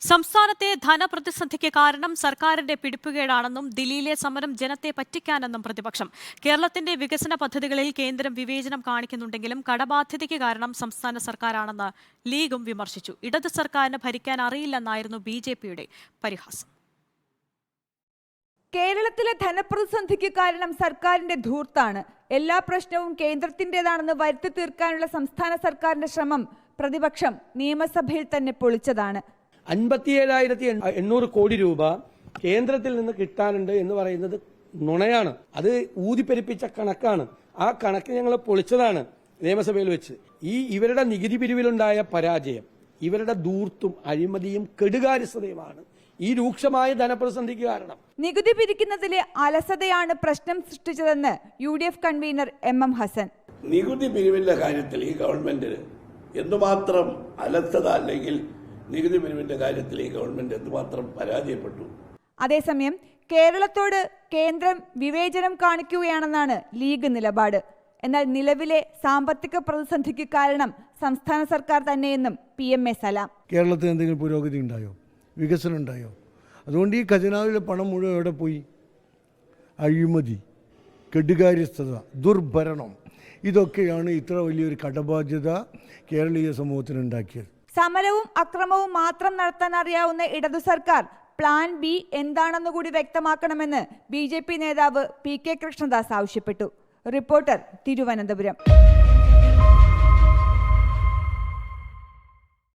സംസ്ഥാനത്തെ ധനപ്രതിസന്ധിക്ക് കാരണം സർക്കാരിന്റെ പിടിപ്പുകേടാണെന്നും ദില്ലിയിലെ സമരം ജനത്തെ പറ്റിക്കാനെന്നും പ്രതിപക്ഷം. കേരളത്തിന്റെ വികസന പദ്ധതികളിൽ കേന്ദ്രം വിവേചനം കാണിക്കുന്നുണ്ടെങ്കിലും കടബാധ്യതയ്ക്ക് കാരണം സംസ്ഥാന സർക്കാരാണെന്ന് ലീഗും വിമർശിച്ചു. ഇടത് സർക്കാരിന് ഭരിക്കാൻ അറിയില്ലെന്നായിരുന്നു ബിജെപിയുടെ പരിഹാസം. കേരളത്തിലെ ധനപ്രതിസന്ധിക്ക് കാരണം സർക്കാരിന്റെ ധൂർത്താണ്. എല്ലാ പ്രശ്നവും കേന്ദ്രത്തിന്റേതാണെന്ന് വരുത്തി തീർക്കാനുള്ള സംസ്ഥാന സർക്കാരിന്റെ ശ്രമം പ്രതിപക്ഷം നിയമസഭയിൽ തന്നെ പൊളിച്ചതാണ്. 57,800 കോടി രൂപ കേന്ദ്രത്തിൽ നിന്ന് കിട്ടാനുണ്ട് എന്ന് പറയുന്നത് നുണയാണ്. അത് ഊതിപ്പെരിപ്പിച്ച കണക്കാണ്. ആ കണക്ക് ഞങ്ങൾ പൊളിച്ചതാണ് നിയമസഭയിൽ വെച്ച്. ഇവരുടെ നികുതി പിരിവിലുണ്ടായ പരാജയം, ഇവരുടെ ധൂർത്തും അഴിമതിയും കെടുകാര്യസ്ഥതയുമാണ് ഈ രൂക്ഷമായ ധനപ്രതിസന്ധിക്ക് കാരണം. നികുതി പിരിക്കുന്നതിലെ അലസതയാണ് പ്രശ്നം സൃഷ്ടിച്ചതെന്ന് UDF കൺവീനർ MM ഹസൻ. നികുതി പിരിവിന്റെ കാര്യത്തിൽ ഈ ഗവൺമെന്റിന് എന്തുമാത്രം അലസത അല്ലെങ്കിൽ നികുതി പിരിവിന്റെ കാര്യത്തിൽ ഈ ഗവൺമെന്റ് എന്തുമാത്രം പരാജയപ്പെട്ടു. അതേസമയം കേരളത്തോട് കേന്ദ്രം വിവേചനം കാണിക്കുകയാണെന്നാണ് ലീഗ് നിലപാട്. എന്നാൽ നിലവിലെ സാമ്പത്തിക പ്രതിസന്ധിക്ക് കാരണം സംസ്ഥാന സർക്കാർ തന്നെയെന്നും PMA സലാം. കേരളത്തിൽ എന്തെങ്കിലും പുരോഗതി ഉണ്ടായോ, വികസനം ഉണ്ടായോ? അതുകൊണ്ട് ഈ ഖജനാവിലെ പണം മുഴുവൻ എവിടെ പോയി? അഴിമതി, കെടുകാര്യസ്ഥത, ദുർഭരണം, ഇതൊക്കെയാണ് ഇത്ര വലിയൊരു കടബാധ്യത കേരളീയ സമൂഹത്തിനുണ്ടാക്കിയത്. സമരവും അക്രമവും മാത്രം നടത്താൻ അറിയാവുന്ന ഇടതു സർക്കാർ പ്ലാൻ B എന്താണെന്നുകൂടി വ്യക്തമാക്കണമെന്ന് BJP നേതാവ് PK കൃഷ്ണദാസ് ആവശ്യപ്പെട്ടു. റിപ്പോർട്ടർ, തിരുവനന്തപുരം.